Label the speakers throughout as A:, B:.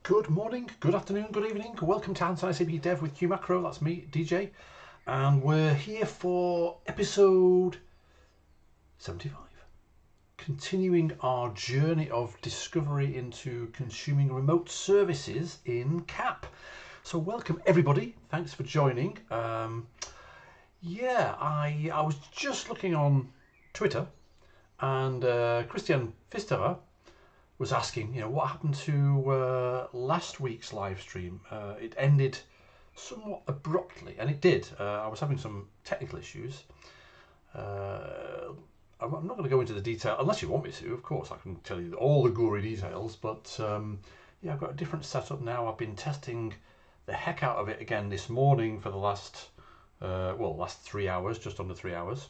A: Good morning, good afternoon, good evening. Welcome to HandsOnSAPDev with Q Macro. That's me, DJ. And we're here for episode 75. Continuing our journey of discovery into consuming remote services in CAP. So welcome everybody. Thanks for joining. I was just looking on Twitter and Christian Pfisterer was asking, what happened to last week's live stream? It ended somewhat abruptly, and it did. I was having some technical issues. I'm not going to go into the detail, unless you want me to, of course. I can tell you all the gory details, but I've got a different setup now. I've been testing the heck out of it again this morning for the last 3 hours, just under 3 hours.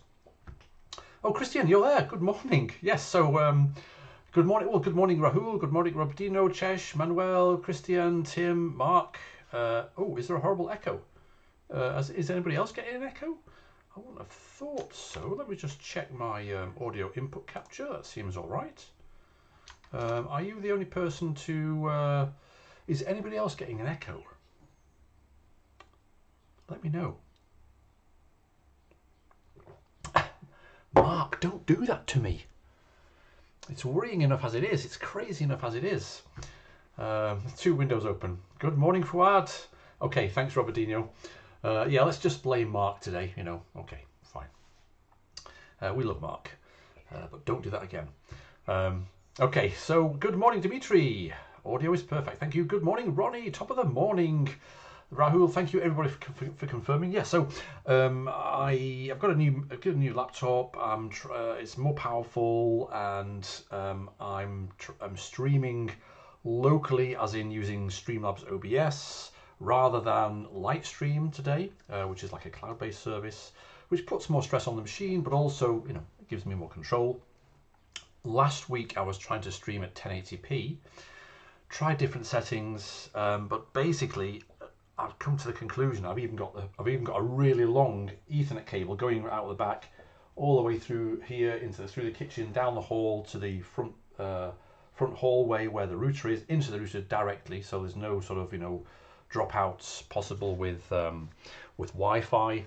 A: Oh, Christian, you're there. Good morning. Yes, so... Good morning. Well, good morning, Rahul. Good morning, Robertino, Chesh, Manuel, Christian, Tim, Mark. Is there a horrible echo? Is anybody else getting an echo? I wouldn't have thought so. Let me just check my audio input capture. That seems all right. Are you the only person to... is anybody else getting an echo? Let me know. Mark, don't do that to me. It's worrying enough as it is. It's crazy enough as it is. 2 windows open. Good morning, Fuad. Okay, thanks, Robertino. Let's just blame Mark today. Okay, fine. We love Mark, but don't do that again. Okay, so good morning, Dimitri. Audio is perfect. Thank you. Good morning, Ronnie. Top of the morning. Rahul, thank you everybody for confirming. Yeah, so I've got a new laptop. It's more powerful, and I'm streaming locally, as in using Streamlabs OBS rather than Lightstream today, which is like a cloud-based service, which puts more stress on the machine, but also it gives me more control. Last week I was trying to stream at 1080p, tried different settings, but basically I've come to the conclusion I've even got a really long Ethernet cable going out the back, all the way through here through the kitchen, down the hall to the front hallway where the router is, into the router directly. So there's no sort of dropouts possible with Wi-Fi.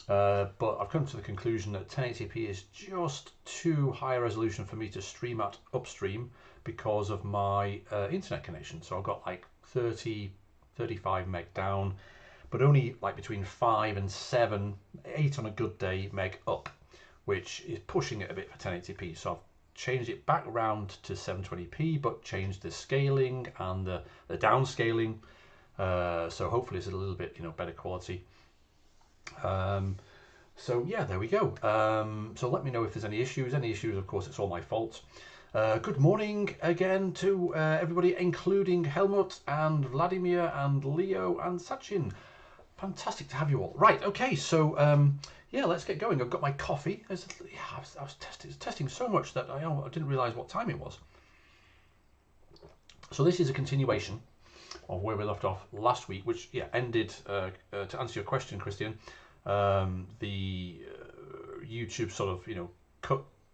A: But I've come to the conclusion that 1080p is just too high a resolution for me to stream at upstream because of my internet connection. So I've got like 35 meg down, but only like between 5 and 7, 8 on a good day meg up, which is pushing it a bit for 1080p. So I've changed it back round to 720p, but changed the scaling and the downscaling. So hopefully it's a little bit better quality. So yeah, there we go. So let me know if there's any issues. Any issues, of course, it's all my fault. Good morning again to everybody, including Helmut and Vladimir and Leo and Sachin. Fantastic to have you all. Right, okay, so let's get going. I've got my coffee. I was testing so much that I didn't realise what time it was. So this is a continuation of where we left off last week, which ended, to answer your question, Christian, the YouTube sort of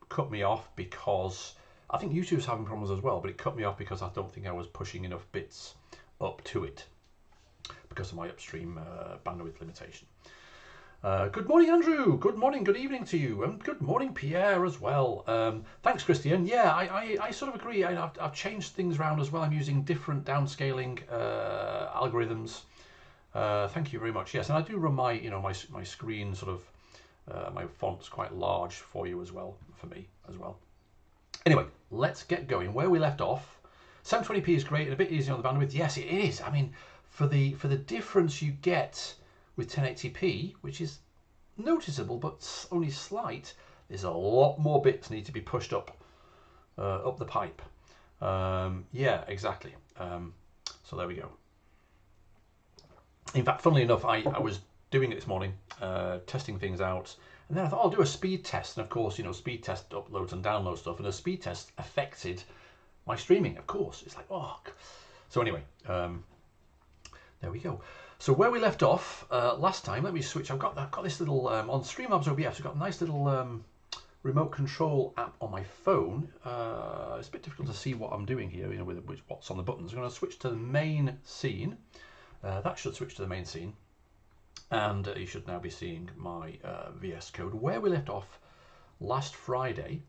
A: cut me off because I think YouTube's having problems as well, but it cut me off because I don't think I was pushing enough bits up to it because of my upstream bandwidth limitation. Good morning, Andrew. Good morning, good evening to you, and good morning, Pierre, as well. Thanks, Christian. Yeah, I sort of agree. I've changed things around as well. I'm using different downscaling algorithms. Thank you very much. Yes, and I do run my my screen sort of my font's quite large for you as well, for me as well. Anyway, let's get going. Where we left off, 720p is great and a bit easier on the bandwidth. Yes, it is. I mean, for the difference you get with 1080p, which is noticeable but only slight, there's a lot more bits need to be pushed up the pipe. Yeah, exactly. So there we go. In fact, funnily enough, I was doing it this morning, testing things out. And then I thought, I'll do a speed test. And of course, speed test uploads and downloads stuff. And the speed test affected my streaming, of course. It's like, oh. So anyway, there we go. So where we left off last time, let me switch. I've got this little, on Streamlabs OBS, I've got a nice little remote control app on my phone, it's a bit difficult to see what I'm doing here, you know, with what's on the buttons. I'm going to switch to the main scene. That should switch to the main scene, and you should now be seeing my VS Code. Where we left off last Friday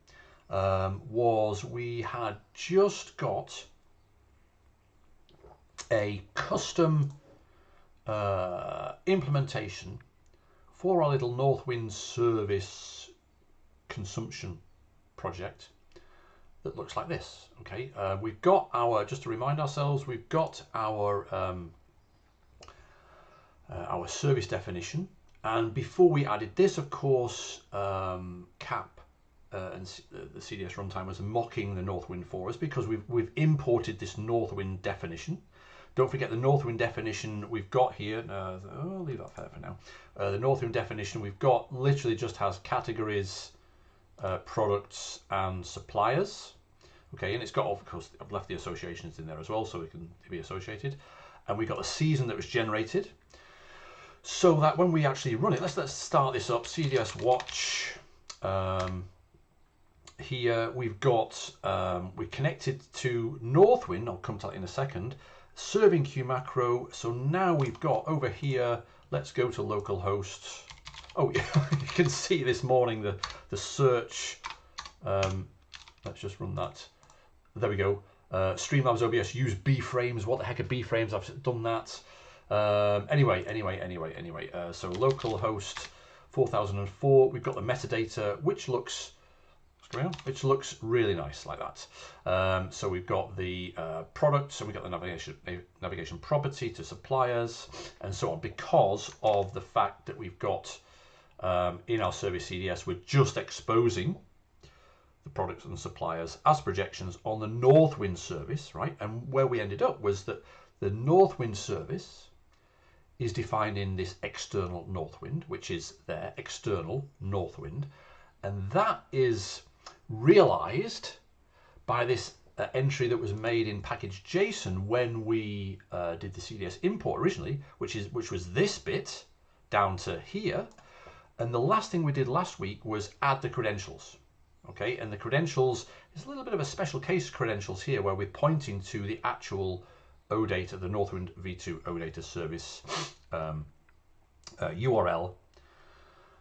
A: was we had just got a custom implementation for our little Northwind service consumption project that looks like this. Okay, we've got our, just to remind ourselves, we've got our service definition, and before we added this, of course, CAP and the CDS runtime was mocking the Northwind for us because we've imported this Northwind definition. Don't forget the Northwind definition we've got here. I'll leave that there for now. The Northwind definition we've got literally just has categories, products, and suppliers. Okay, and it's got, of course, I've left the associations in there as well, so it can be associated. And we've got the season that was generated, so that when we actually run it, let's start this up. CDS watch. Here we've got we're connected to Northwind. I'll come to that in a second. Serving queue macro. So now we've got over here. Let's go to localhost. Oh, yeah, you can see this morning the search. Let's just run that. There we go. Streamlabs OBS use B frames. What the heck are B frames? I've done that. Anyway. So localhost 4004. We've got the metadata, which looks really nice like that. So we've got the products, and we've got the navigation property to suppliers, and so on. Because of the fact that we've got in our service CDS, we're just exposing the products and suppliers as projections on the Northwind service, right? And where we ended up was that the Northwind service is defined in this external Northwind, which is their external Northwind, and that is realized by this entry that was made in package.json when we did the CDS import originally, which was this bit down to here. And the last thing we did last week was add the credentials. Okay, and the credentials is a little bit of a special case credentials here, where we're pointing to the actual OData, the Northwind v2 OData service URL,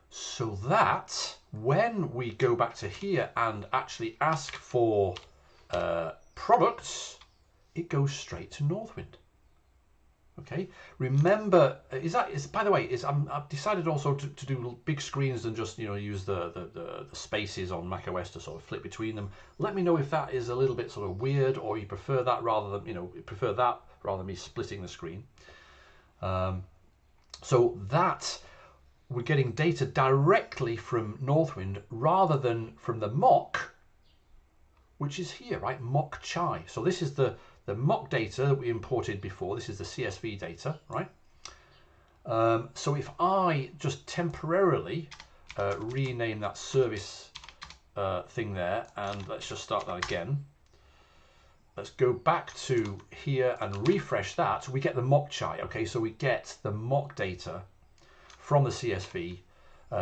A: so that when we go back to here and actually ask for products, it goes straight to Northwind. Okay, remember, by the way, I've decided also to do big screens and just, you know, use the spaces on macOS to sort of flip between them. Let me know if that is a little bit sort of weird, or you prefer that rather than, you know, rather than me splitting the screen. So that we're getting data directly from Northwind rather than from the mock, which is here, right? Mock chai. So this is the mock data that we imported before. This is the CSV data, right? So if I just temporarily rename that service thing there, and let's just start that again. Let's go back to here and refresh that. We get the mock chai. Okay, so we get the mock data from the CSV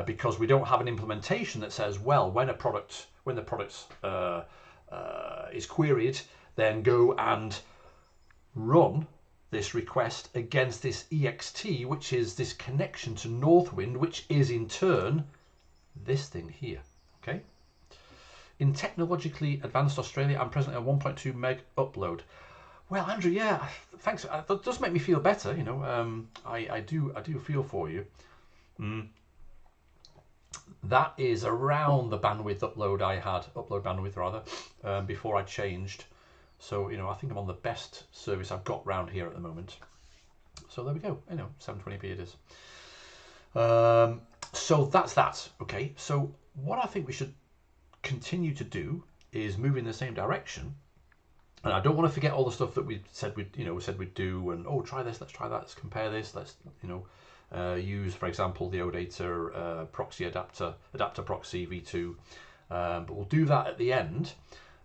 A: because we don't have an implementation that says, well, when the product is queried, then go and run this request against this ext, which is this connection to Northwind, which is in turn this thing here. Okay. In technologically advanced Australia, I'm presently at 1.2 meg upload. Well, Andrew, yeah, thanks. That does make me feel better. You know, I do feel for you. That is around the bandwidth upload bandwidth rather, before I changed. So, you know, I think I'm on the best service I've got round here at the moment. So there we go. You know, 720p it is. So that's that. Okay. So what I think we should continue to do is move in the same direction. And I don't want to forget all the stuff that we said we'd do, and oh, try this, let's try that, let's compare this, let's, you know, use, for example, the OData proxy adapter proxy v2. But we'll do that at the end,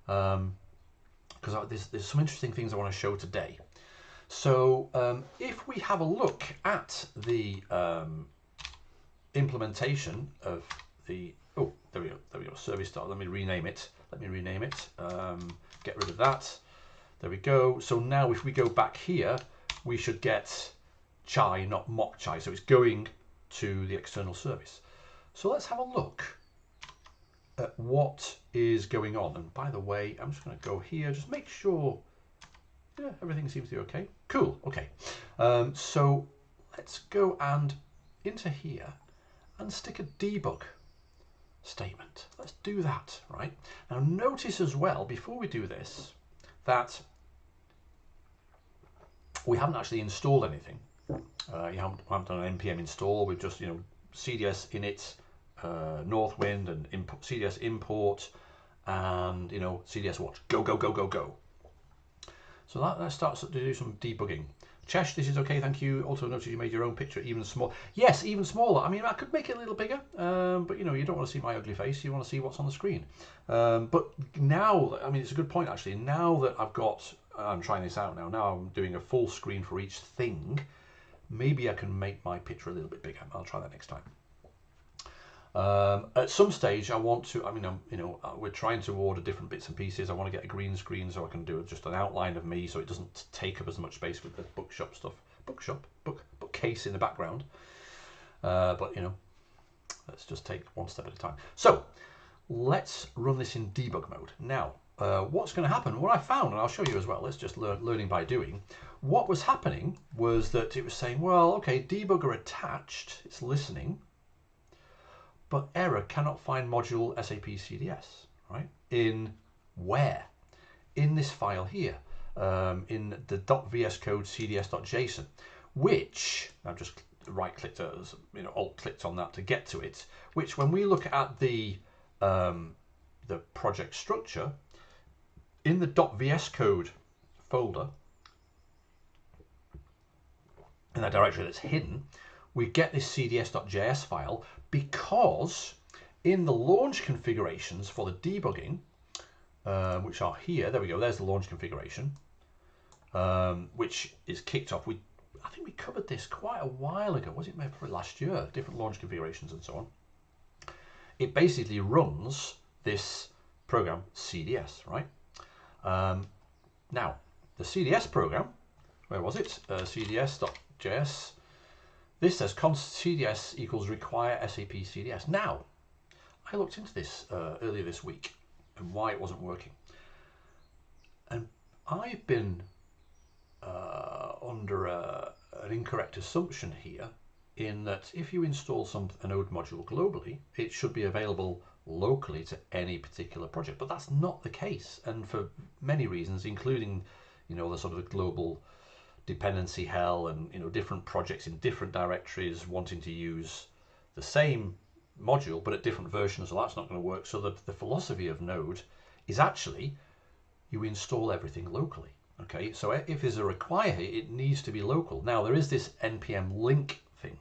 A: because there's some interesting things I want to show today. So if we have a look at the implementation of the there we go, service start. Let me rename it. Get rid of that. There we go. So now if we go back here, we should get chai, not mock chai. So it's going to the external service. So let's have a look at what is going on. And by the way, I'm just going to go here, just make sure, yeah, everything seems to be okay. Cool, okay. So let's go and into here and stick a debug statement. Let's do that, right? Now notice as well, before we do this, that we haven't actually installed anything. You haven't done an npm install. We've just, cds init, Northwind, and cds import, and cds watch. Go. So that starts to do some debugging. Chesh, this is okay, thank you. Also notice you made your own picture even small. Yes, even smaller. I mean, I could make it a little bigger, but you don't want to see my ugly face. You want to see what's on the screen. But now, I mean, it's a good point actually. Now that I'm trying this out now. Now I'm doing a full screen for each thing. Maybe I can make my picture a little bit bigger. I'll try that next time. At some stage, I want to. I mean, we're trying to order different bits and pieces. I want to get a green screen so I can do just an outline of me, so it doesn't take up as much space with the bookshop stuff. Bookcase in the background. But let's just take one step at a time. So let's run this in debug mode now. What's going to happen? What I found, and I'll show you as well. Let's just learning by doing. What was happening was that it was saying, well, okay, debugger attached. It's listening. But error cannot find module SAP CDS, right? In where? In this file here, in the .vs code cds.json, which I've just right-clicked, alt-clicked on that to get to it. Which, when we look at the project structure, in the .vs code folder, in that directory that's hidden, we get this cds.js file because in the launch configurations for the debugging, which are here, there we go, there's the launch configuration, which is kicked off. I think we covered this quite a while ago, was it maybe last year, different launch configurations and so on. It basically runs this program CDS, right? Now, the CDS program, where was it? cds.js. This says const cds equals require SAP CDS. Now, I looked into this earlier this week and why it wasn't working. And I've been under an incorrect assumption here, in that if you install a Node module globally, it should be available locally to any particular project. But that's not the case, and for many reasons, including the sort of global dependency hell, and different projects in different directories wanting to use the same module but at different versions. So that's not going to work. So the philosophy of Node is actually you install everything locally. Okay, so if there's a require, it needs to be local. Now there is this npm link thing,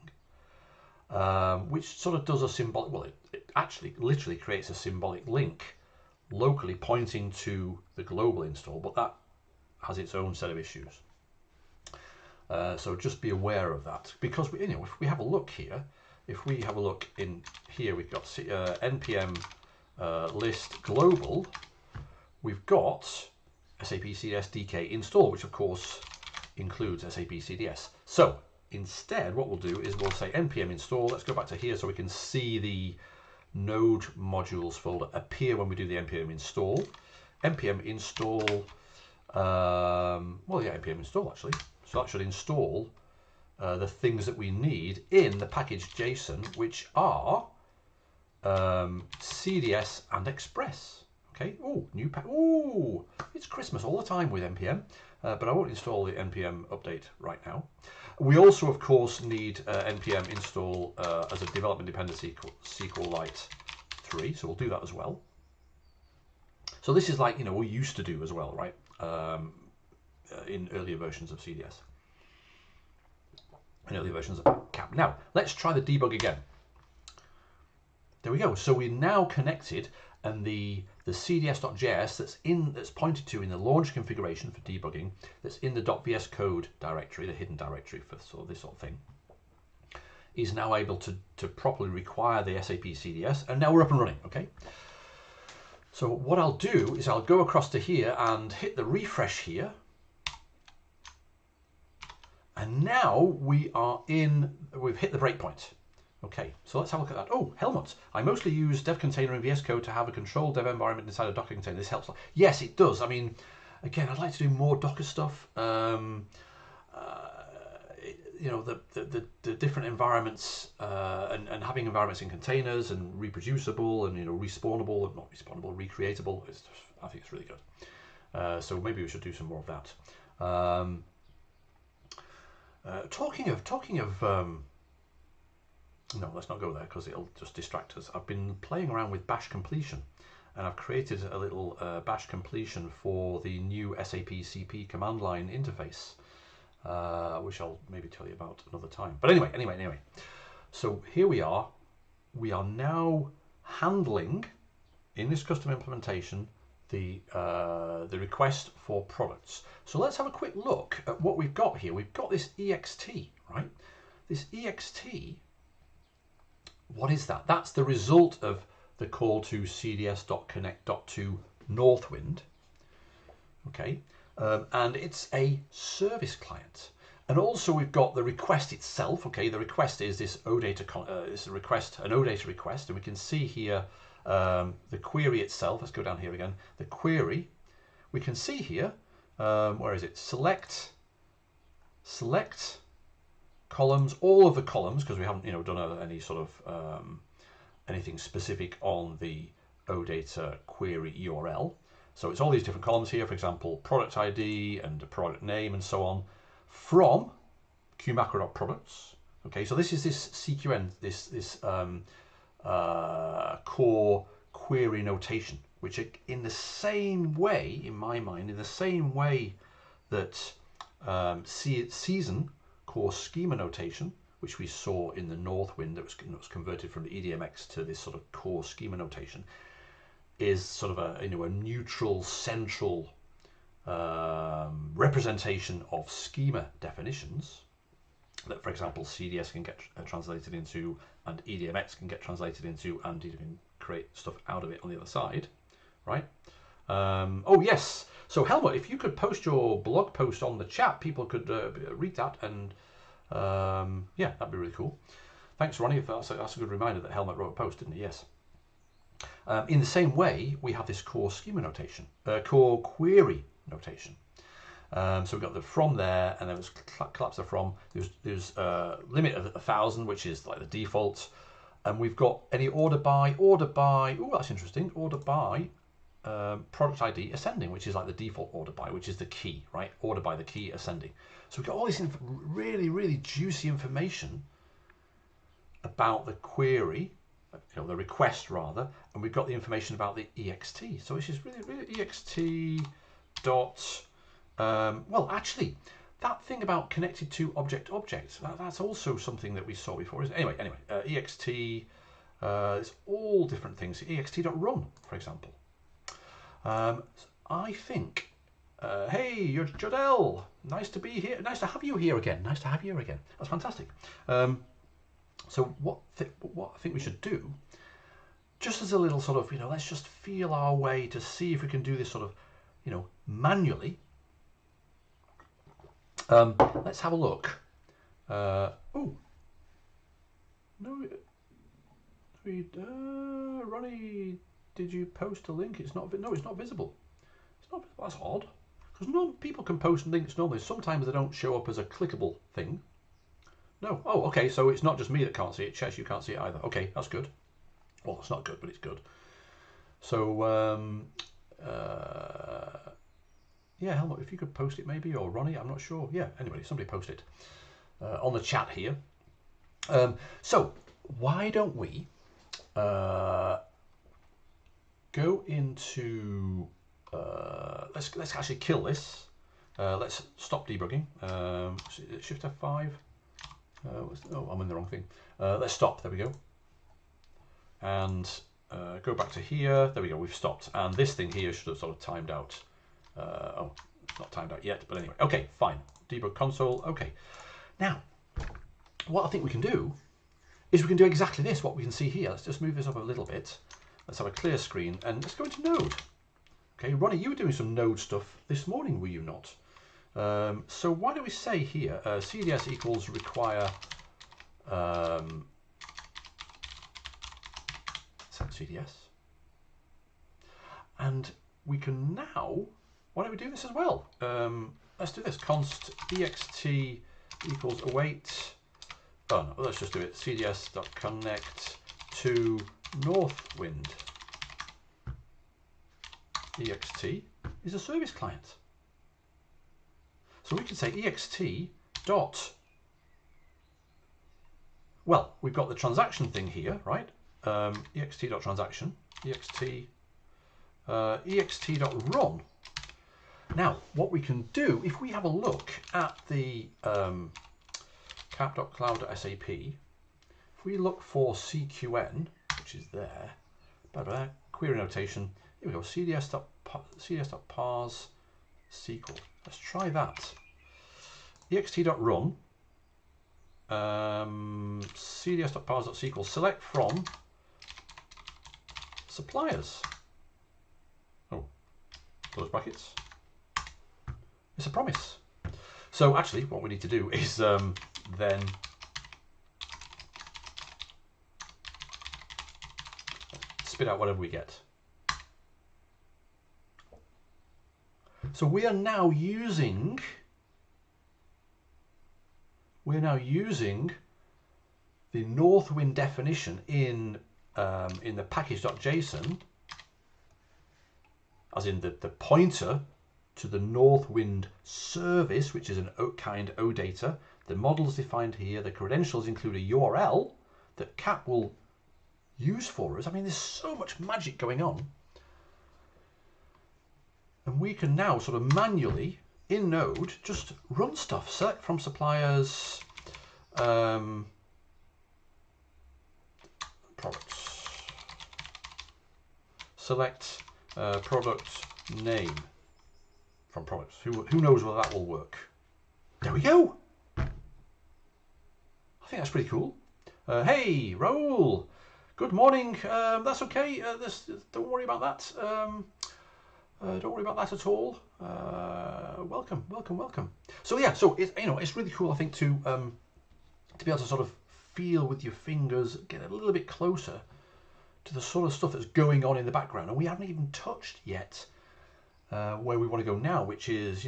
A: which sort of does a symbolic, well, it actually literally creates a symbolic link locally pointing to the global install, but that has its own set of issues. So just be aware of that, because if we have a look here, if we have a look in here, we've got npm list global, we've got SAP CDS DK install, which of course includes SAP CDS. So instead, what we'll do is we'll say npm install. Let's go back to here so we can see the Node modules folder appear when we do the npm install. Npm install, npm install actually. So that should install the things that we need in the package.json, which are CDS and Express. Okay. Oh, new pack. Oh, it's Christmas all the time with npm, but I won't install the npm update right now. We also, of course, need npm install as a development dependency SQLite 3, so we'll do that as well. So this is like we used to do as well, right? In earlier versions of CDS, in earlier versions of CAP. Now let's try the debug again. There we go. So we're now connected, and the cds.js that's pointed to in the launch configuration for debugging, that's in the .vs code directory, the hidden directory for this sort of thing, is now able to properly require the SAP CDS, and now we're up and running, okay? So what I'll do is I'll go across to here and hit the refresh here. And now we've hit the breakpoint. Okay, so let's have a look at that. Oh, Helmut, I mostly use dev container in VS Code to have a controlled dev environment inside a Docker container. This helps. Yes, it does. I mean, again, I'd like to do more Docker stuff. You know, the different environments and having environments in containers and reproducible and, you know, respawnable, not respawnable, recreatable. I think it's really good. So maybe we should do some more of that. Talking of no, let's not go there because it'll just distract us. I've been playing around with bash completion, and I've created a little bash completion for the new SAP CP command line interface, which I'll maybe tell you about another time. But anyway. So here we are. We are now handling in this custom implementation the request for products. So let's have a quick look at what we've got here. We've got this ext, right? This ext, what is that? That's the result of the call to cds.connect.to Northwind. Okay, and it's a service client. And also we've got the request itself. Okay, the request is this OData, it's a request, an OData request, and we can see here the query itself. Let's go down here again. The query, we can see here, where is it? Select columns, all of the columns, because we haven't, you know, done any sort of anything specific on the OData query URL. So it's all these different columns here, for example, product ID and a product name and so on, from qmacro.products. Okay, so this is this CQN, this core query notation, which in the same way, in my mind, in the same way that season core schema notation, which we saw in the Northwind that was converted from the EDMX to this sort of core schema notation, is sort of a, you know, a neutral central representation of schema definitions that, for example, CDS can get translated into, and EDMX can get translated into, and you can create stuff out of it on the other side, right? Oh yes, so Helmut, if you could post your blog post on the chat, people could read that, and yeah, that'd be really cool. Thanks, Ronnie. That's a good reminder that Helmut wrote a post, didn't he? Yes. In the same way, we have this core schema notation, core query notation. So we've got the from there, and then let's collapse the from. There's a limit of 1,000, which is like the default, and we've got any order by. Oh, that's interesting. Order by product ID ascending, which is like the default order by, which is the key, right? Order by the key ascending. So we've got all this really juicy information about the query, you know, the request rather, and we've got the information about the ext. So it's just really ext dot. Well, actually, that thing about connected to objects, that's also something that we saw before, isn't it? Anyway, ext, it's all different things. ext.run, for example. I think, hey, you're Jodelle. Nice to be here. Nice to have you here again. Nice to have you here again. That's fantastic. So what I think we should do, just as a little sort of, you know, let's just feel our way to see if we can do this sort of, you know, manually. Let's have a look. Oh, no, Ronnie, did you post a link? It's not. No, it's not visible. It's not. That's odd. Because people can post links normally. Sometimes they don't show up as a clickable thing. No. Oh, okay. So it's not just me that can't see it. Chess, you can't see it either. Okay, that's good. Well, it's not good, but it's good. So, yeah, Helmut, if you could post it maybe, or Ronnie, I'm not sure. Yeah, anybody, somebody post it on the chat here. So why don't we go into, let's actually kill this. Let's stop debugging. Shift F5. Oh, I'm in the wrong thing. Let's stop. There we go. And go back to here. There we go. We've stopped. And this thing here should have sort of timed out. Oh, it's not timed out yet. But anyway. Okay, fine. Debug console. Okay. Now, what I think we can do is we can do exactly this, what we can see here. Let's just move this up a little bit. Let's have a clear screen and let's go into Node. Okay, Ronnie, you were doing some Node stuff this morning, were you not? So why don't we say here, cds equals require set cds. And we can now, why don't we do this as well? Let's do this, const ext equals await. Oh no, let's just do it. cds.connect to Northwind. ext is a service client. So we can say ext dot, well, we've got the transaction thing here, right? ext.transaction, ext.run. Now, what we can do, if we have a look at the cap.cloud.sap, if we look for CQN, which is there, query notation, here we go, cds.parse.cql. Let's try that. ext.run, cds.parse.cql, select from suppliers. Oh, close brackets. It's a promise. So actually what we need to do is then spit out whatever we get. So we are now using the Northwind definition in the package.json, as in the pointer to the Northwind service, which is an kind OData. The model is defined here. The credentials include a URL that CAP will use for us. I mean, there's so much magic going on. And we can now sort of manually, in Node, just run stuff. Select from suppliers, products. Select product name from products. Who knows whether that will work? There we go. I think that's pretty cool. Hey, Raoul. Good morning. That's okay. Don't worry about that. Don't worry about that at all. Welcome, welcome, welcome. So yeah, so it's really cool, I think, to be able to sort of feel with your fingers, get a little bit closer to the sort of stuff that's going on in the background, and we haven't even touched yet where we want to go now, which is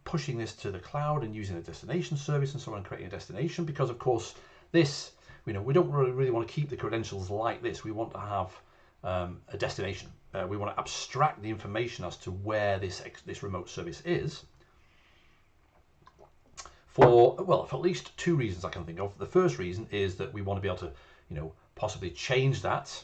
A: pushing this to the cloud and using a destination service and so on, and creating a destination, because of course this we don't really want to keep the credentials like this. We want to have a destination. We want to abstract the information as to where this remote service is for at least two reasons I can think of. The first reason is that we want to be able to possibly change that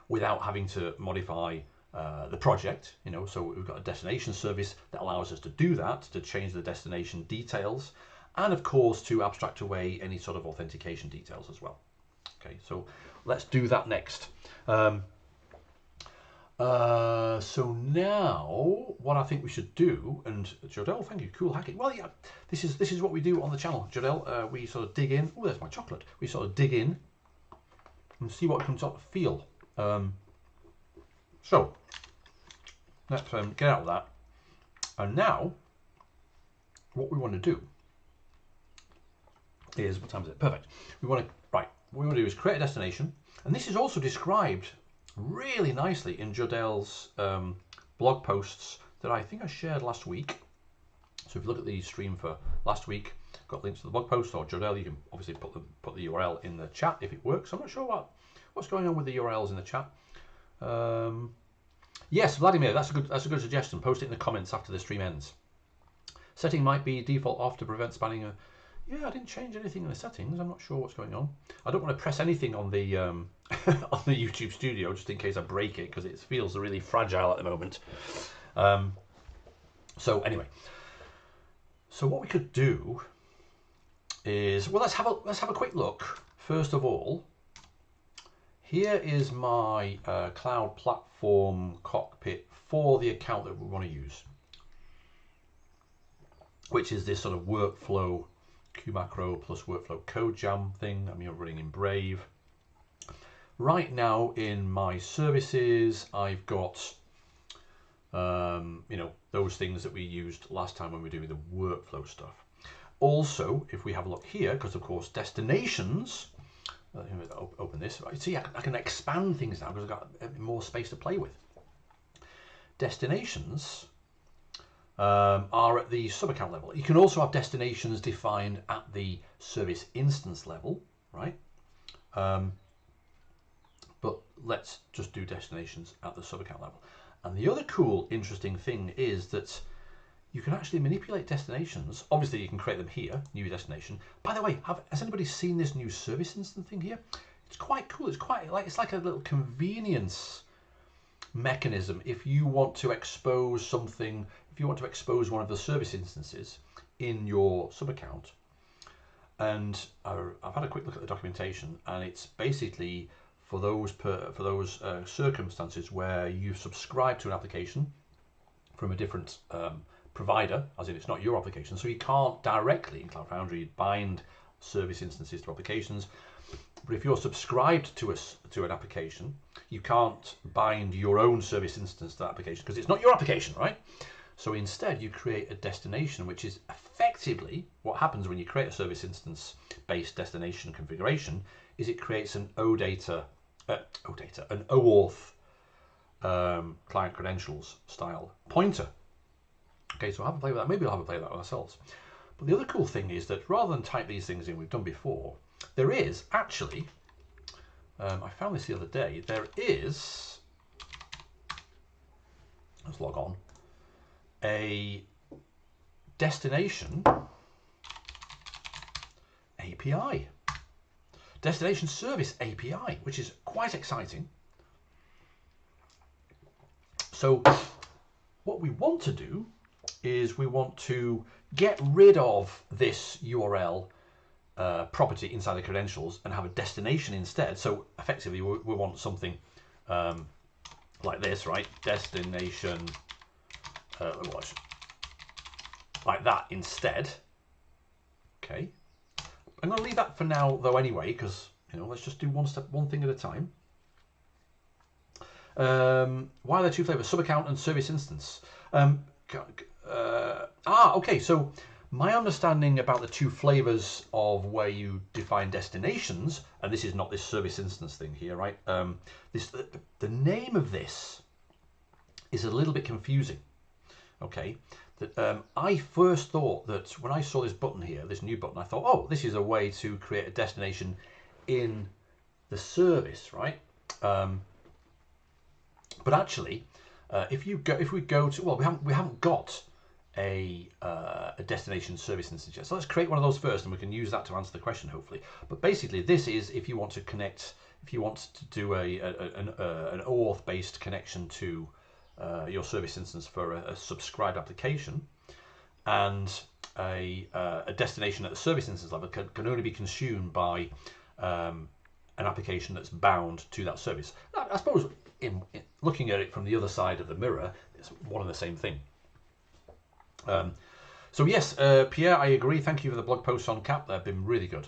A: without having to modify the project. So we've got a destination service that allows us to do that, to change the destination details, and of course to abstract away any sort of authentication details as well. Okay, so let's do that next. So now what I think we should do, and Jodel, thank you, cool hacking. Well, yeah, this is what we do on the channel, Jodel. We sort of dig in. Oh, there's my chocolate. We sort of dig in and see what we can sort of feel. So let's get out of that. And now what we want to do is, what time is it? Perfect. What we want to do is create a destination, and this is also described really nicely in Jodel's blog posts that I think I shared last week. So if you look at the stream for last week, got links to the blog post, or Jodel, you can obviously put the URL in the chat if it works. I'm not sure what's going on with the URLs in the chat. Yes, Vladimir, that's a good suggestion. Post it in the comments after the stream ends. Setting might be default off to prevent spanning. Yeah, I didn't change anything in the settings. I'm not sure what's going on. I don't want to press anything on the on the YouTube Studio just in case I break it, because it feels really fragile at the moment. So anyway, so what we could do is, well, let's have a quick look. First of all, here is my cloud platform cockpit for the account that we want to use, which is this sort of workflow qmacro plus workflow code jam thing. I'm running in Brave. Right now in my services, I've got those things that we used last time when we were doing the workflow stuff. Also, if we have a look here, because of course destinations, open this, right? See, I can expand things now because I've got more space to play with. Destinations are at the subaccount level. You can also have destinations defined at the service instance level, right? But let's just do destinations at the subaccount level. And the other cool, interesting thing is that you can actually manipulate destinations. Obviously, you can create them here, new destination. By the way, has anybody seen this new service instance thing here? It's quite cool. It's like a little convenience mechanism. If you want to expose something, if you want to expose one of the service instances in your subaccount, and I've had a quick look at the documentation, and it's basically for those circumstances where you subscribe to an application from a different provider, as in it's not your application, so you can't directly in Cloud Foundry bind service instances to applications. But if you're subscribed to an application, you can't bind your own service instance to that application because it's not your application, right? So instead, you create a destination, which is effectively what happens when you create a service instance based destination configuration. Is it creates an OData, an OAuth client credentials style pointer. Okay, so I'll have a play with that. Maybe I'll have a play with that ourselves. But the other cool thing is that rather than type these things in we've done before, there is actually, I found this the other day, there is, let's log on, a destination API, destination service API, which is quite exciting. So what we want to do is we want to get rid of this URL property inside the credentials and have a destination instead. So effectively we want something like this, right? Destination, like that instead. Okay. I'm going to leave that for now though anyway, because let's just do one thing at a time. Why are there two flavors? Subaccount and service instance. Okay, so my understanding about the two flavors of where you define destinations, and this is not this service instance thing here, right? The name of this is a little bit confusing. Okay, I first thought that when I saw this button here, this new button, I thought, oh, this is a way to create a destination in the service, right? But actually, if we go to, well, we haven't got a destination service instance yet. So let's create one of those first, and we can use that to answer the question, hopefully. But basically, this is if you want to connect, if you want to do an OAuth-based connection to your service instance for a subscribed application, and a destination at the service instance level can only be consumed by an application that's bound to that service. I suppose in looking at it from the other side of the mirror, it's one and the same thing. So yes, Pierre, I agree. Thank you for the blog posts on CAP. They've been really good.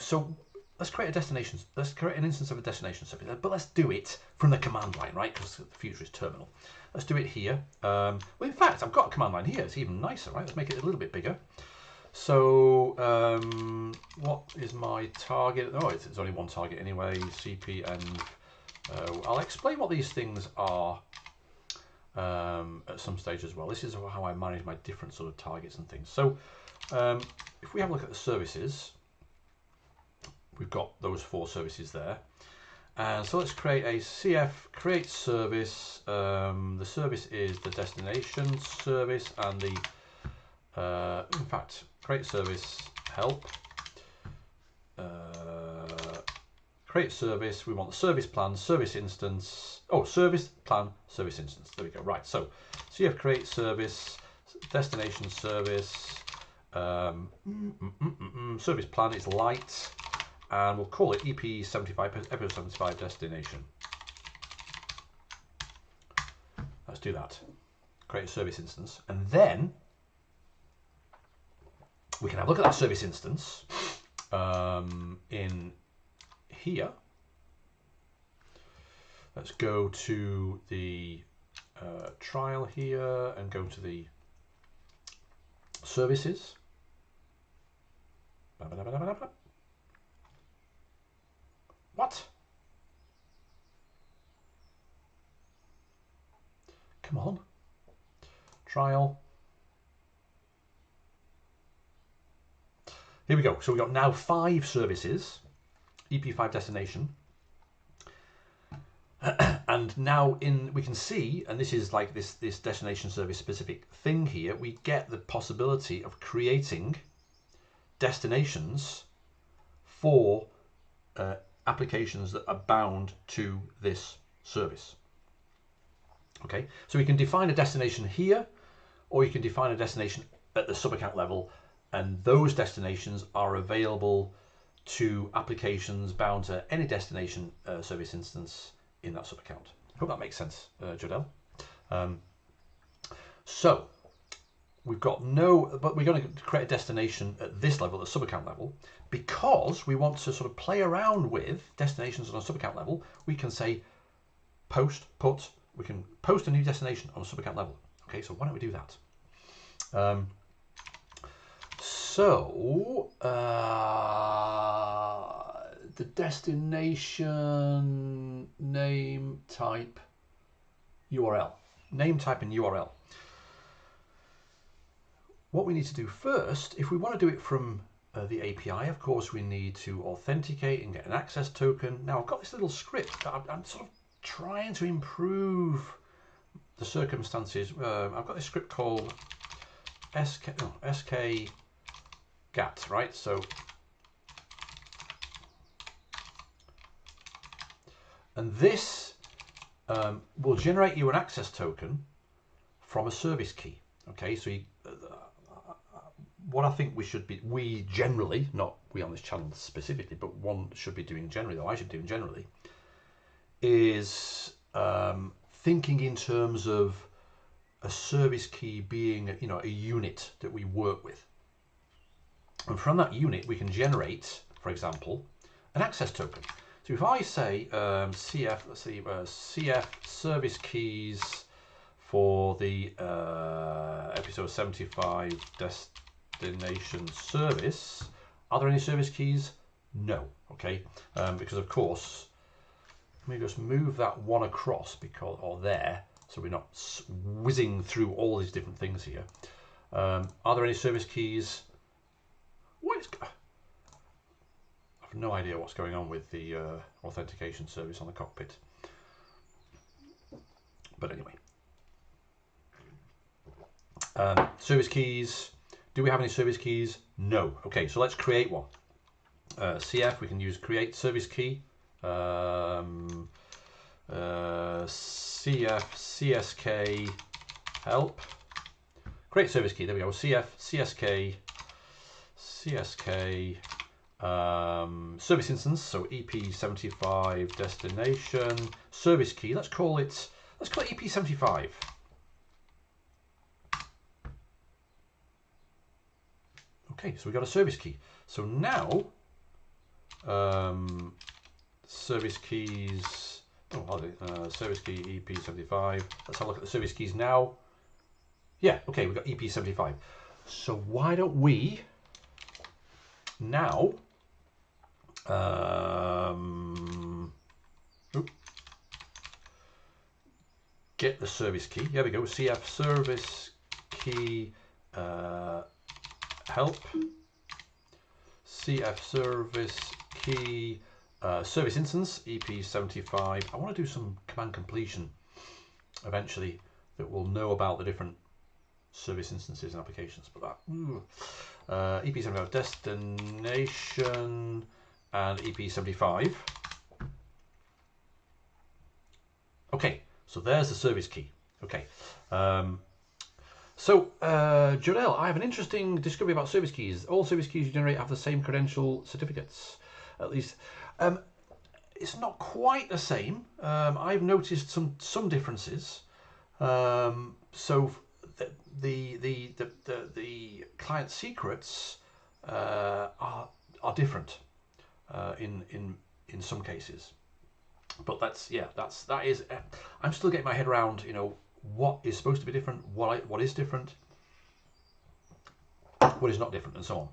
A: So let's create a destination. Let's create an instance of a destination service, but let's do it from the command line, right? Because the future is terminal. Let's do it here. Well, in fact, I've got a command line here. It's even nicer, right? Let's make it a little bit bigger. So what is my target? Oh, it's only one target anyway. CP and I'll explain what these things are at some stage as well. This is how I manage my different sort of targets and things. So if we have a look at the services, we've got those 4 services there. And so let's create a CF create service. The service is the destination service, and the in fact create service help. Create service, we want the service plan, service instance, service plan, service instance. There we go. Right, so CF create service, destination service, service plan is light, and we'll call it Ep.75, Ep.75 destination. Let's do that. Create a service instance, and then we can have a look at that service instance in here. Let's go to the trial here and go to the services. What? Come on. Trial. Here we go. So we've got now 5 services, EP5 destination. And now we can see, and this is like this destination service specific thing here, we get the possibility of creating destinations for applications that are bound to this service. Okay, so we can define a destination here, or you can define a destination at the subaccount level, and those destinations are available to applications bound to any destination service instance in that subaccount. Hope that makes sense, Jodel. So we've got but we're going to create a destination at this level, the subaccount level, because we want to sort of play around with destinations on a subaccount level. We can say we can post a new destination on a subaccount level. Okay, so why don't we do that? The destination name type URL. Name type and URL. What we need to do first, if we want to do it from the API, of course, we need to authenticate and get an access token. Now, I've got this little script that I'm sort of trying to improve the circumstances. I've got this script called SK GAT, right? So, and this will generate you an access token from a service key. Okay, so what I think we generally, not we on this channel specifically, but one should be doing generally, or I should be doing generally, is thinking in terms of a service key being, a unit that we work with. And from that unit, we can generate, for example, an access token. So if I say CF, let's see, CF service keys for the episode 75 destination service, are there any service keys? No. Okay, because of course, let me just move that one across or there, so we're not whizzing through all these different things here. Are there any service keys? I have no idea what's going on with the authentication service on the cockpit. But anyway, service keys. Do we have any service keys? No. Okay, so let's create one. CF, we can use create service key. CF CSK help. Create service key. There we go. CF CSK service instance. So EP.75 destination service key. Let's call it EP.75. Okay, so we got a service key. So now, service keys. Service key EP.75. Let's have a look at the service keys now. Yeah, okay, we've got EP.75. So why don't we now get the service key. There we go. CF service key help. CF service key service instance EP.75. I want to do some command completion eventually that will know about the different service instances and applications. But that EP.75 destination and EP.75. Okay, so there's the service key. Okay. Jodel, I have an interesting discovery about service keys. All service keys you generate have the same credential certificates. At least, it's not quite the same. I've noticed some differences. So the client secrets are different in some cases. But that is. I'm still getting my head around, what is supposed to be different, what is different, what is not different, and so on.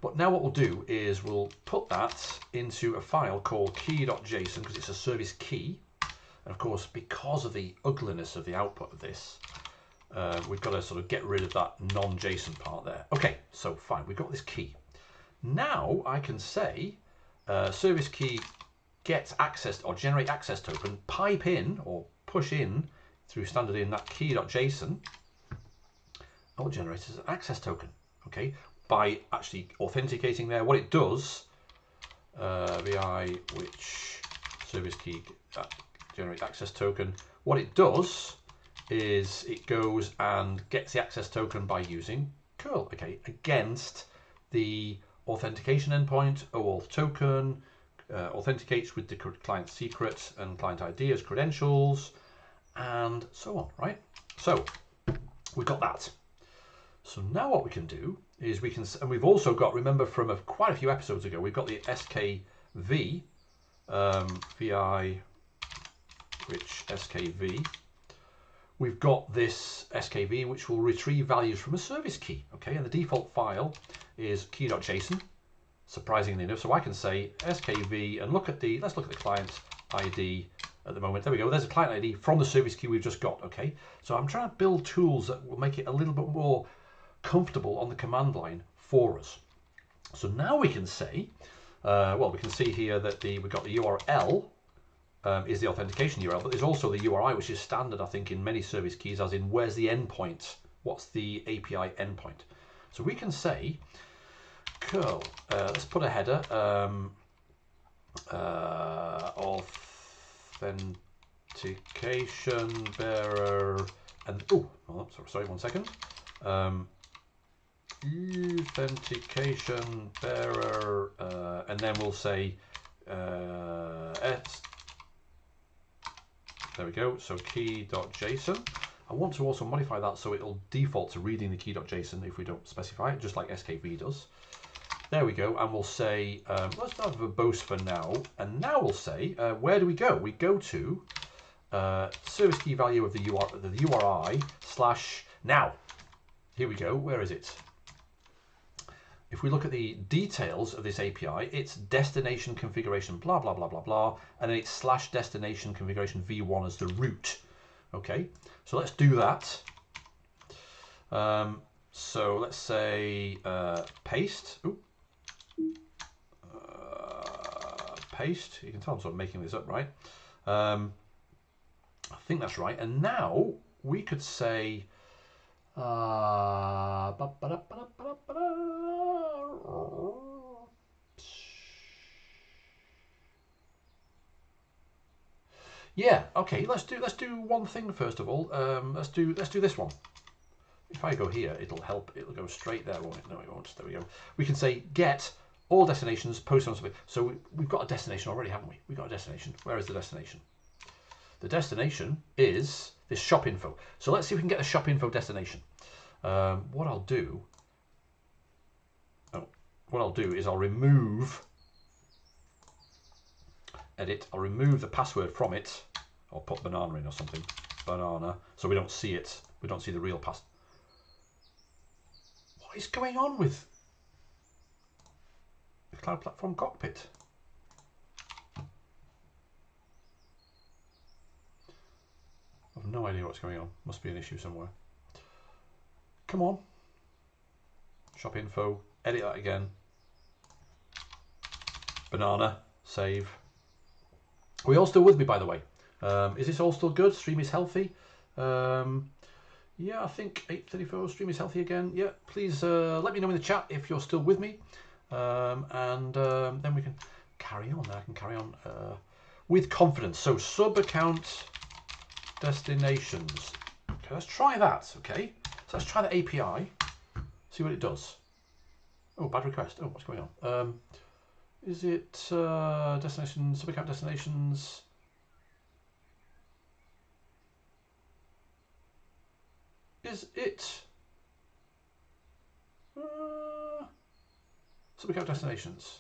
A: But now what we'll do is we'll put that into a file called key.json because it's a service key. And of course, because of the ugliness of the output of this, we've got to sort of get rid of that non-JSON part there. Okay, so fine, we've got this key. Now I can say service key get access or generate access token, pipe in or push in through standard in that key.json. Will generate as an access token. Okay, by actually authenticating there. What it does, vi which service key generate access token. What it does is it goes and gets the access token by using curl. Okay, against the authentication endpoint, OAuth token, authenticates with the client secret and client ID as credentials, and so on. Right. So we've got that. So now what we can do is we can, and we've also got, remember from quite a few episodes ago, we've got the skv, vi, which skv. We've got this skv which will retrieve values from a service key. Okay, and the default file is key.json, surprisingly enough. So I can say skv and let's look at the client ID at the moment. There we go. There's a client ID from the service key we've just got. Okay, so I'm trying to build tools that will make it a little bit more comfortable on the command line for us. So now we can say, we can see here that we've got the URL is the authentication URL, but there's also the URI, which is standard, I think, in many service keys, as in where's the endpoint? What's the API endpoint? So we can say curl. Let's put a header. Authentication bearer and sorry, 1 second. Authentication bearer, and then we'll say there we go. So key.json. I want to also modify that so it'll default to reading the key.json if we don't specify it, just like skv does. There we go, and we'll say let's have verbose for now, and now we'll say where do we go? We go to service key value of the URI slash now. Here we go. Where is it? If we look at the details of this API, it's destination configuration blah blah blah blah blah, and then it's slash destination configuration v1 as the root. Okay, so let's do that. So let's say paste. Paste. You can tell I'm sort of making this up, right? I think that's right. And now we could say yeah, okay, let's do one thing first of all. Let's do this one. If I go here, it'll help. It'll go straight there, won't it? No, it won't. There we go. We can say get all destinations post on something. So we've got a destination already, haven't we? We've got a destination. Where is the destination? The destination is this shop info. So let's see if we can get the shop info destination. What I'll do is I'll remove edit. I'll remove the password from it. I'll put banana in or something. Banana. So we don't see it. We don't see the real pass. What is going on with the Cloud Platform cockpit? I have no idea what's going on. Must be an issue somewhere. Come on. Shop info. Edit that again. Banana. Save. Are we all still with me, by the way? Is this all still good? Stream is healthy. Yeah, I think 8:34 stream is healthy again. Yeah, please let me know in the chat if you're still with me. And then we can carry on. I can carry on with confidence. So subaccountDestinations. Okay, let's try that. Okay, so let's try the API. See what it does. Oh, bad request. Oh, what's going on? Is it destination subaccount destinations? Is it? subaccountDestinations.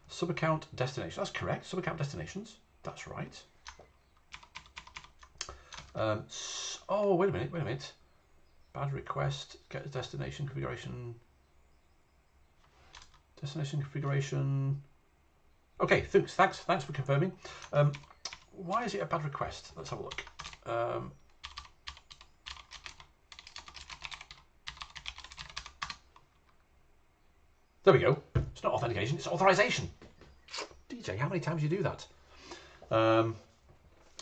A: SubAccountDestinations. That's correct. SubAccountDestinations. That's right. Oh, wait a minute. Bad request. Get destination configuration. Destination configuration. Okay, thanks for confirming. Why is it a bad request? Let's have a look. There we go. It's not authentication, it's authorization. DJ, how many times do you do that?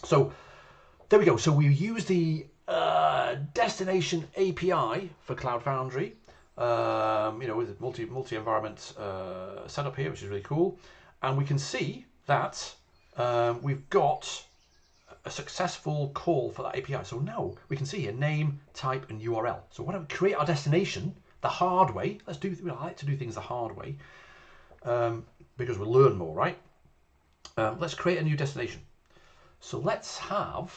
A: So there we go. So we use the destination API for Cloud Foundry. With multi-environment setup here, which is really cool. And we can see that we've got a successful call for that API. So now we can see here name, type, and URL. So why don't we create our destination the hard way? I like to do things the hard way because we'll learn more, right? Let's create a new destination. So let's have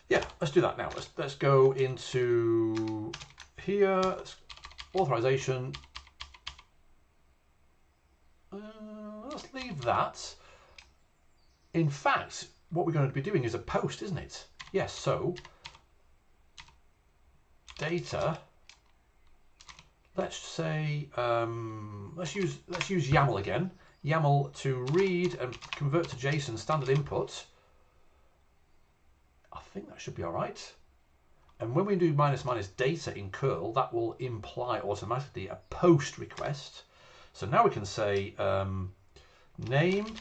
A: yeah, let's do that now. Let's go into here, authorization. Let's leave that. In fact, what we're going to be doing is a post, isn't it? Yes. So data. Let's say let's use YAML again. YAML to read and convert to JSON standard input. I think that should be all right. And when we do -- data in curl, that will imply automatically a post request. So now we can say name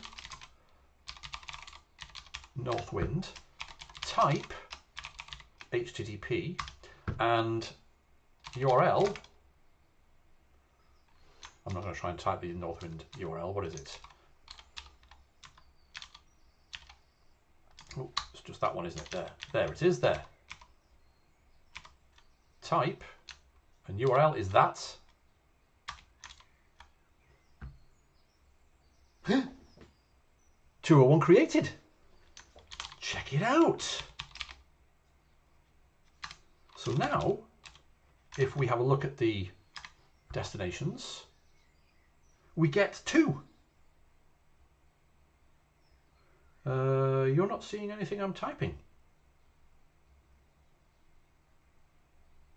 A: Northwind, type HTTP, and URL. I'm not going to try and type the Northwind URL. What is it? Oh, it's just that one, isn't it? There it is. There. Type and URL is that. 201 created. Check it out. So now, if we have a look at the destinations, we get 2. You're not seeing anything I'm typing.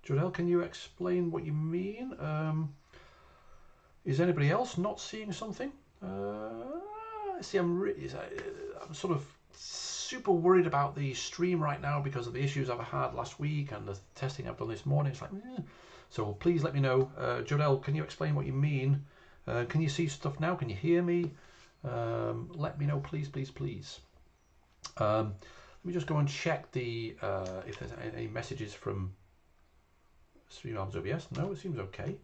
A: Jodelle, can you explain what you mean? Is anybody else not seeing something? See, I'm sort of super worried about the stream right now because of the issues I've had last week and the testing I've done this morning. It's like, so please let me know. Jodelle, can you explain what you mean? Can you see stuff now? Can you hear me? Let me know, please, please, please. Let me just go and check the if there's any messages from StreamYard's OBS. No, it seems okay.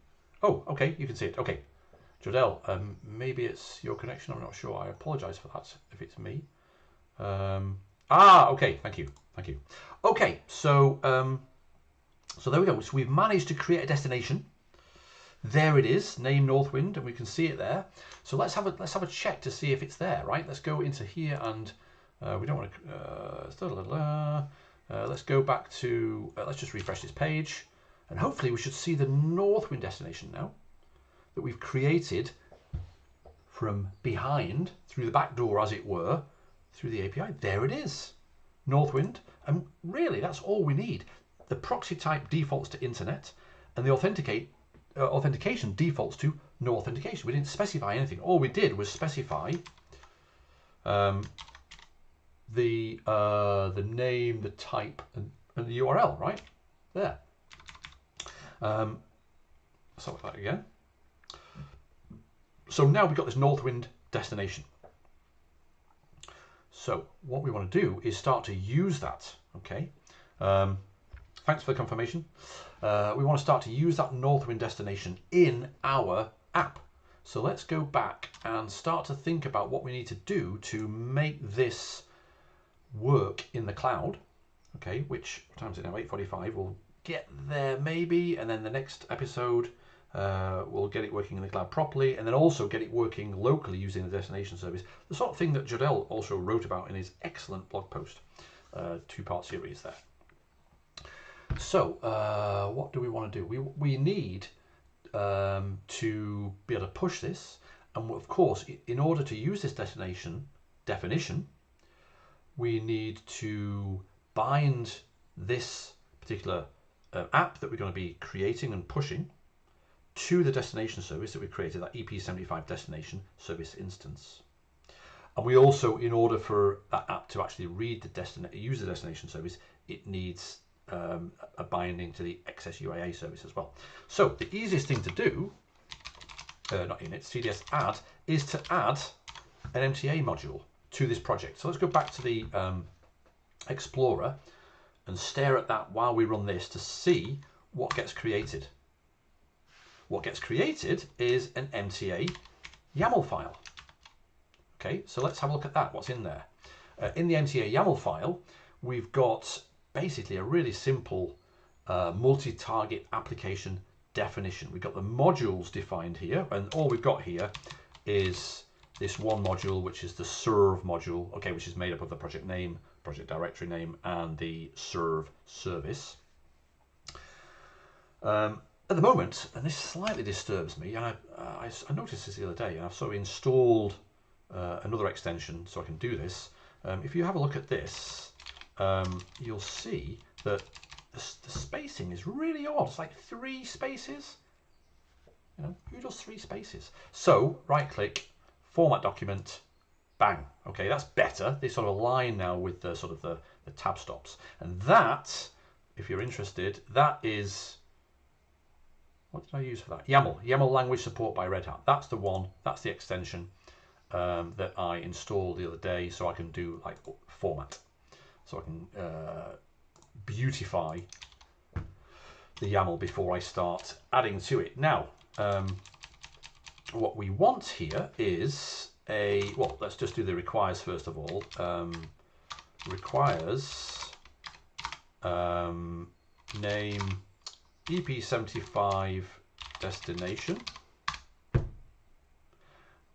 A: Oh, okay, you can see it. Okay, Jodelle, maybe it's your connection. I'm not sure. I apologise for that if it's me. Okay, thank you. Okay, so so there we go. So we've managed to create a destination. There it is, name Northwind, and we can see it there. So let's have a check to see if it's there, right? Let's go into here and we don't want to. Let's go back to. Let's just refresh this page, and hopefully we should see the Northwind destination now that we've created from behind through the back door, as it were, through the API. There it is, Northwind, and really that's all we need. The proxy type defaults to internet, and the authentication defaults to no authentication. We didn't specify anything. All we did was specify the name, the type, and the URL, right? There. So that again. So now we've got this Northwind destination. So what we want to do is start to use that, okay? Thanks for the confirmation. We want to start to use that Northwind destination in our app. So let's go back and start to think about what we need to do to make this work in the cloud. Okay, which, what time is it now? 8:45. We'll get there maybe, and then the next episode We'll get it working in the cloud properly, and then also get it working locally using the destination service. The sort of thing that Jodel also wrote about in his excellent blog post, two-part series there. So what do we want to do? We need to be able to push this, and of course, in order to use this destination definition, we need to bind this particular app that we're going to be creating and pushing to the destination service that we created, that EP.75 destination service instance. And we also, in order for that app to actually use the destination service, it needs a binding to the XSUAA service as well. So the easiest thing to do, not init, cds add, is to add an MTA module to this project. So let's go back to the Explorer and stare at that while we run this to see what gets created. What gets created is an MTA YAML file. Okay, so let's have a look at that, what's in there. In the MTA YAML file, we've got basically a really simple multi-target application definition. We've got the modules defined here, and all we've got here is this one module, which is the serve module, okay, which is made up of the project name, project directory name, and the serve service. At the moment, and this slightly disturbs me, and I noticed this the other day, and I've sort of installed another extension so I can do this. If you have a look at this, you'll see that the spacing is really odd. It's like 3 spaces. You know, who does 3 spaces? So right click, format document, bang. Okay, that's better. They sort of align now with the sort of the tab stops. And that, if you're interested, that is, what did I use for that? YAML language support by Red Hat. That's the one. That's the extension that I installed the other day, so I can do like format. So I can beautify the YAML before I start adding to it. Now, what we want here is well, let's just do the requires first of all. Requires name EP.75 destination,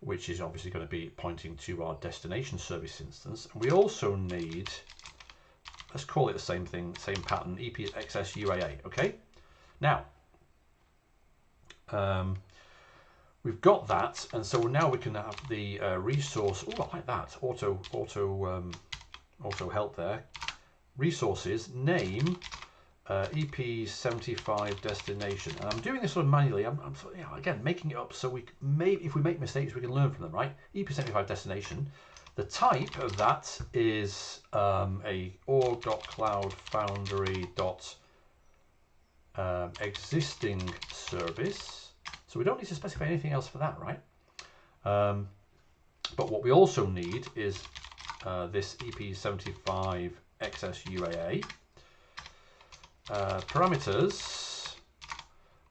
A: which is obviously going to be pointing to our destination service instance. And we also need, let's call it the same thing, same pattern, XSUAA. Okay. Now, we've got that, and so now we can have the resource. Oh, I like that. Auto help there. Resources name EP.75 destination, and I'm doing this sort of manually. I'm you know, again making it up so we if we make mistakes we can learn from them, right? EP.75 destination. The type of that is a org.cloudfoundry.existing service. So we don't need to specify anything else for that, right? But what we also need is this EP.75 XSUAA. Parameters,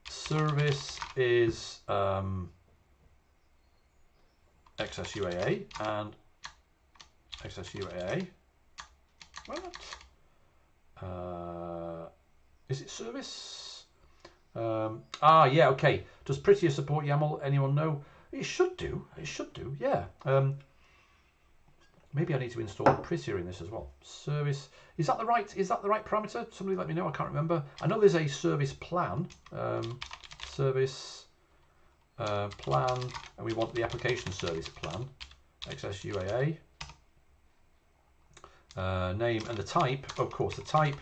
A: service is XSUAA and XSUAA. What? Is it service? Yeah, okay. Does Prettier support YAML? Anyone know? It should do. It should do. Yeah. Maybe I need to install Prettier in this as well. Service. Is that the right parameter? Somebody let me know. I can't remember. I know there's a service plan. Service plan, and we want the application service plan. XSUAA. Name and the type. Of course, the type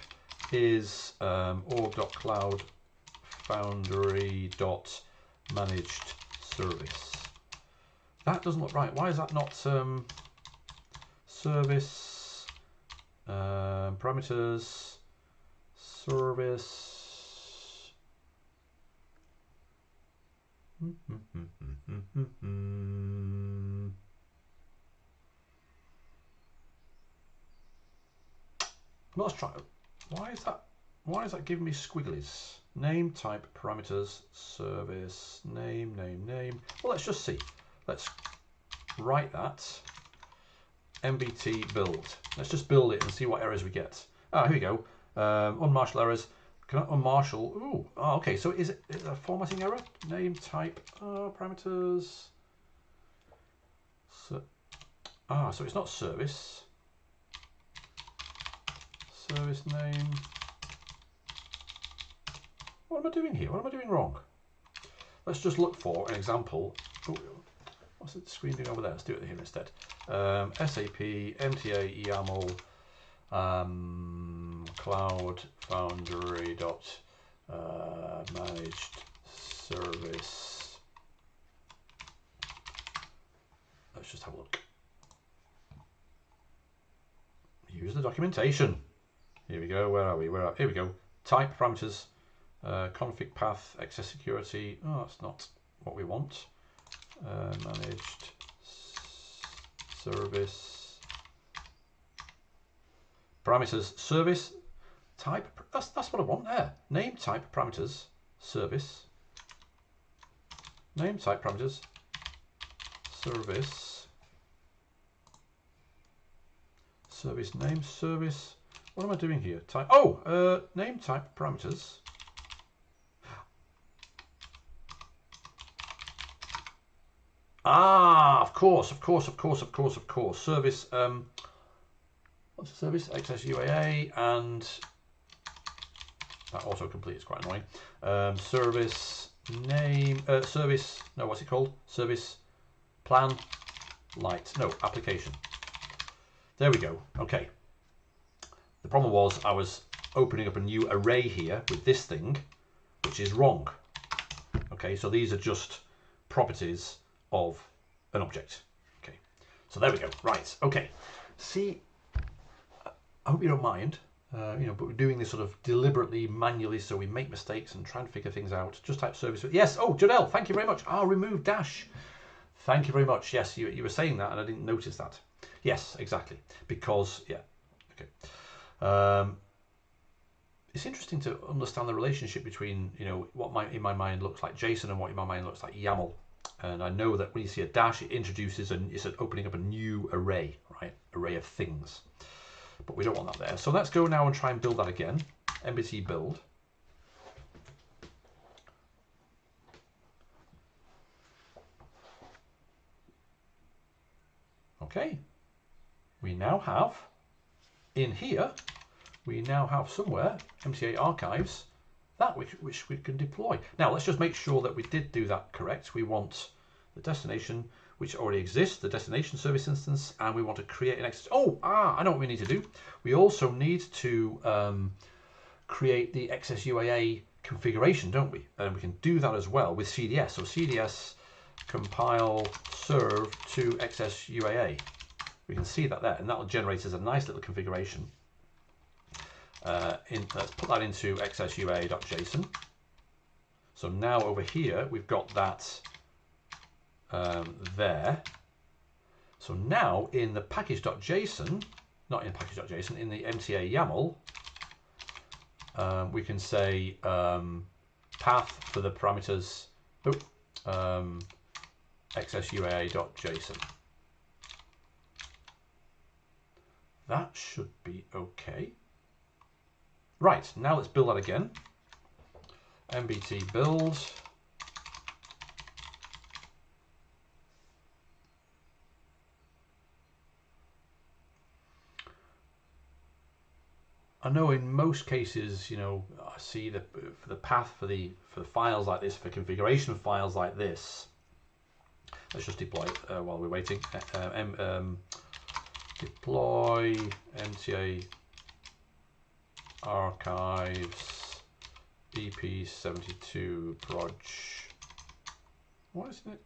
A: is org.cloudfoundry.managed service. That doesn't look right. Why is that not service parameters service? Let's try it. Why is that giving me squigglies? Name, type, parameters, service, name. Well, let's just see. Let's write that. MBT build. Let's just build it and see what errors we get. Here we go. Unmarshal errors. Can I unmarshal? Ooh, oh, okay. So is it a formatting error? Name type parameters. So, so it's not service. Service name. What am I doing here? What am I doing wrong? Let's just look for an example. Ooh, what's the screen doing over there? Let's do it here instead. SAP mta.yaml cloud foundry dot managed service. Let's just have a look. Use the documentation. Here we go. Where are we? Here we go. Type parameters, config path, access security. Oh, that's not what we want. Managed service parameters, service type. That's what I want there. Name type parameters, service. Name type parameters, service. Service name, service. What am I doing here? Type. Oh, name type parameters. Ah, of course. Service. What's the service? XSUAA, and that autocomplete is quite annoying. Service name. Service. No, what's it called? Service plan. Light. No, application. There we go. Okay. The problem was I was opening up a new array here with this thing, which is wrong. Okay, so these are just properties of an object. Okay, so there we go. Right. Okay. See, I hope you don't mind. But we're doing this sort of deliberately, manually, so we make mistakes and try and figure things out. Just type service. Yes. Oh, Janelle, thank you very much. Remove dash. Thank you very much. Yes, you were saying that, and I didn't notice that. Yes, exactly. Because yeah. Okay. It's interesting to understand the relationship between what in my mind looks like JSON and what in my mind looks like YAML. And I know that when you see a dash, it introduces it's opening up a new array, right? Array of things. But we don't want that there. So let's go now and try and build that again. MBT build. Okay. We now have in here, we now have somewhere MTA archives that which we can deploy. Now let's just make sure that we did do that correct. We want the destination, which already exists, the destination service instance, and we want to create an I know what we need to do. We also need to create the XSUAA configuration, don't we? And we can do that as well with CDS. So CDS compile serve to XSUAA. We can see that there, and that will generate as a nice little configuration. Let's put that into XSUAA.json. So now over here we've got that there. So now in the package.json, not in package.json, in the mta YAML, we can say path for the parameters XSUAA.json. That should be okay. Right, now let's build that again. MBT build. I know in most cases, I see the path for the files like this, for configuration files like this. Let's just deploy it while we're waiting. Deploy mta archives Ep.72 proj. What is it?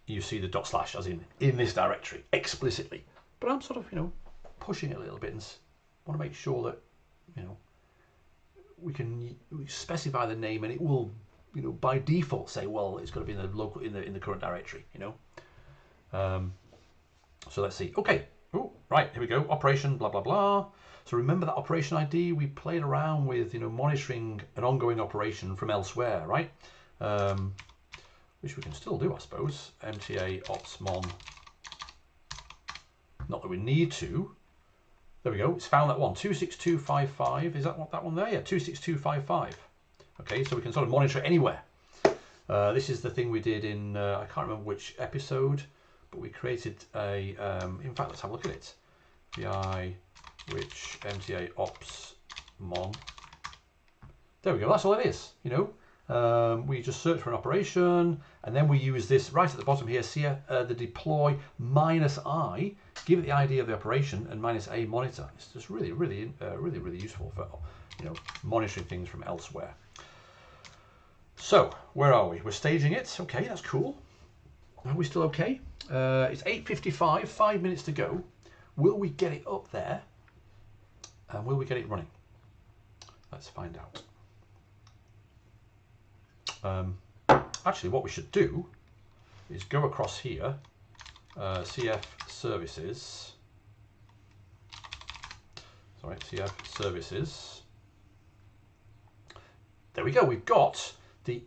A: You see the / as in this directory explicitly, but I'm sort of pushing it a little bit and want to make sure that we specify the name and it will by default say, well, it's going to be in the local in the current directory. So let's see. Okay. Oh, right, here we go. Operation blah blah blah. So remember that operation ID we played around with, monitoring an ongoing operation from elsewhere, right? Which we can still do, I suppose. mtaopsmon Not that we need to. There we go. It's found that one, 26255. Is that what that one there? Yeah, 26255. Okay, so we can sort of monitor it anywhere. This is the thing we did in, I can't remember which episode, but we created a, in fact, let's have a look at it. vi which mtaopsmon. There we go, that's all it is, you know. We just search for an operation, and then we use this right at the bottom here, see the deploy -i, give it the ID of the operation, and -a monitor. It's just really useful for, you know, monitoring things from elsewhere. So, where are we? We're staging it. Okay, that's cool. Are we still okay? It's 8:55, 5 minutes to go. Will we get it up there? And will we get it running? Let's find out. Actually, what we should do is go across here, CF services. Sorry, CF services. There we go. We've got the,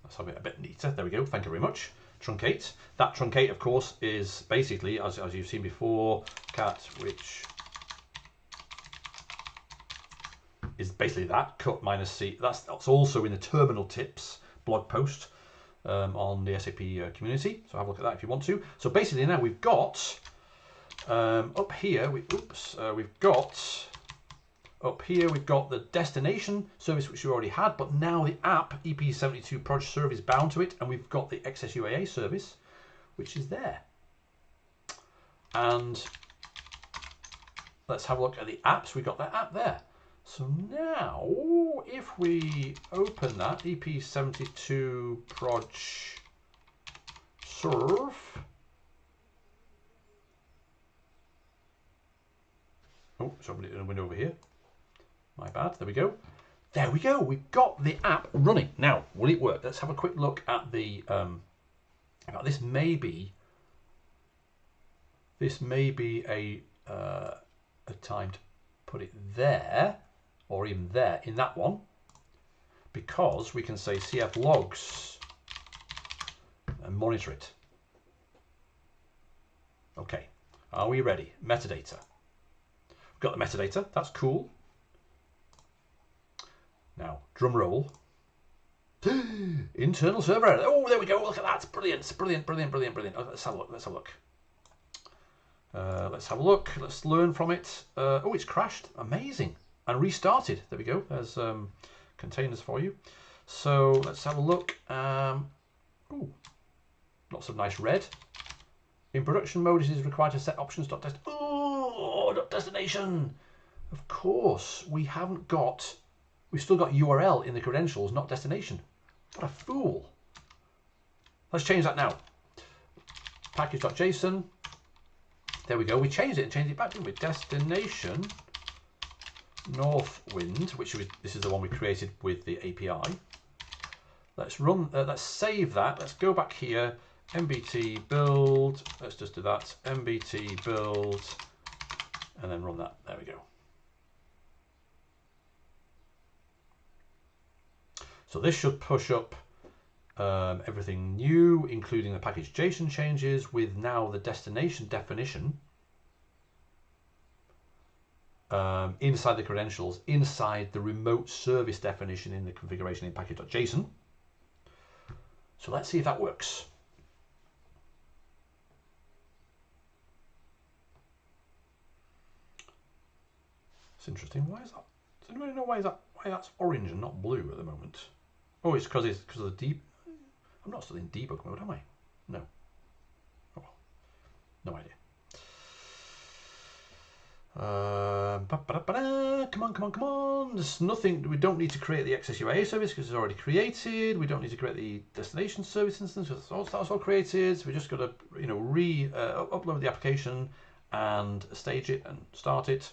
A: let's have it a bit neater. There we go. Thank you very much. Truncate. That truncate, of course, is basically, as you've seen before, cat which is basically that cut -c. That's also in the terminal tips blog post on the SAP community. So have a look at that if you want to. So basically now we've got up here. We've got. Up here we've got the destination service which we already had, but now the app EP72 project serve is bound to it, and we've got the XSUAA service which is there. And let's have a look at the apps. We've got that app there. So now if we open that EP72 proj serve, oh, it's opened it in a window over here. My bad. There we go. There we go. We've got the app running. Now, will it work? Let's have a quick look at the. This may be a time to put it there, or even there in that one, because we can say CF logs and monitor it. Okay. Are we ready? Metadata. We've got the metadata. That's cool. Now, drum roll. Internal server error. Oh, there we go. Look at that. Brilliant, brilliant, brilliant, brilliant, brilliant. Oh, let's have a look. Let's have a look. Let's have a look. Let's learn from it. Oh, it's crashed. Amazing. And restarted. There we go. There's containers for you. So let's have a look. Ooh, lots of nice red. In production mode, it is required to set options.dest. Oh, .destination. Of course, we haven't got. We've still got URL in the credentials, not destination. What a fool. Let's change that now. Package.json. There we go. We changed it and changed it back, didn't we? Destination Northwind, this is the one we created with the API. Let's run. Let's save that. Let's go back here. MBT build. Let's just do that. MBT build, and then run that. There we go. So this should push up everything new, including the package.json changes, with now the destination definition inside the credentials, inside the remote service definition in the configuration in package.json. So let's see if that works. It's interesting. Why is that? Does anybody know why that's orange and not blue at the moment? Oh, it's because of the deep. I'm not still in debug mode, am I? No. Oh, no idea. Come on, come on, come on. There's nothing. We don't need to create the XSUAA service because it's already created. We don't need to create the destination service instance because that's all created. So we just got to, upload the application and stage it and start it.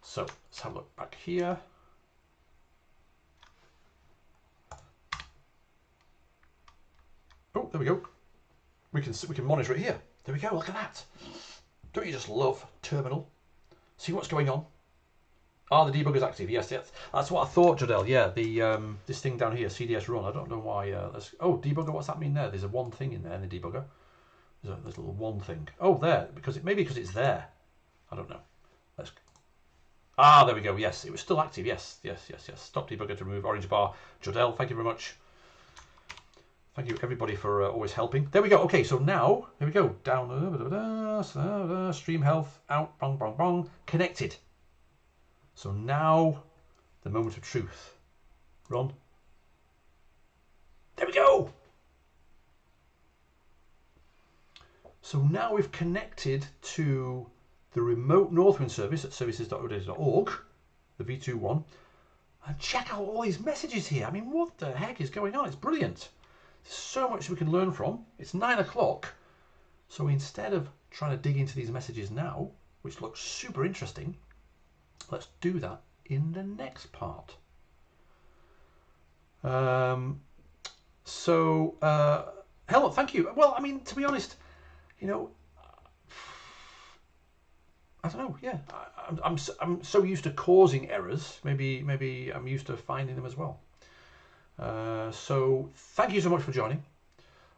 A: So let's have a look back here. Oh, there we go. We can monitor it here. There we go. Look at that. Don't you just love terminal? See what's going on. Ah, the debugger's active. Yes, yes. That's what I thought, Jodel. Yeah, the this thing down here, cds.run. I don't know why. Oh, debugger. What's that mean there? There's a one thing in there in the debugger. There's a little one thing. Oh, there. Maybe because it's there. I don't know. There we go. Yes, it was still active. Yes. Stop debugger to remove orange bar. Jodel, thank you very much. Thank you everybody for always helping. There we go. Okay, so now here we go. Down. Stream health out. Bong bong bong. Connected. So now, the moment of truth. Ron. There we go! So now we've connected to the remote Northwind service at services.odata.org, the v2 one. And check out all these messages here. I mean, what the heck is going on? It's brilliant. There's so much we can learn from. It's 9 o'clock. So instead of trying to dig into these messages now, which looks super interesting, let's do that in the next part. Hello, thank you. Well, I mean, to be honest, you know, I don't know. Yeah, I'm so used to causing errors. Maybe I'm used to finding them as well. So thank you so much for joining.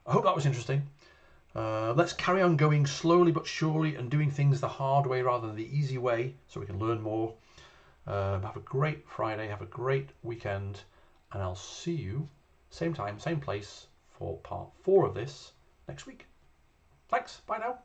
A: I hope that was interesting. Let's carry on going slowly but surely and doing things the hard way rather than the easy way, so we can learn more. Have a great Friday, have a great weekend, and I'll see you same time, same place for part 4 of this next week. Thanks, bye now.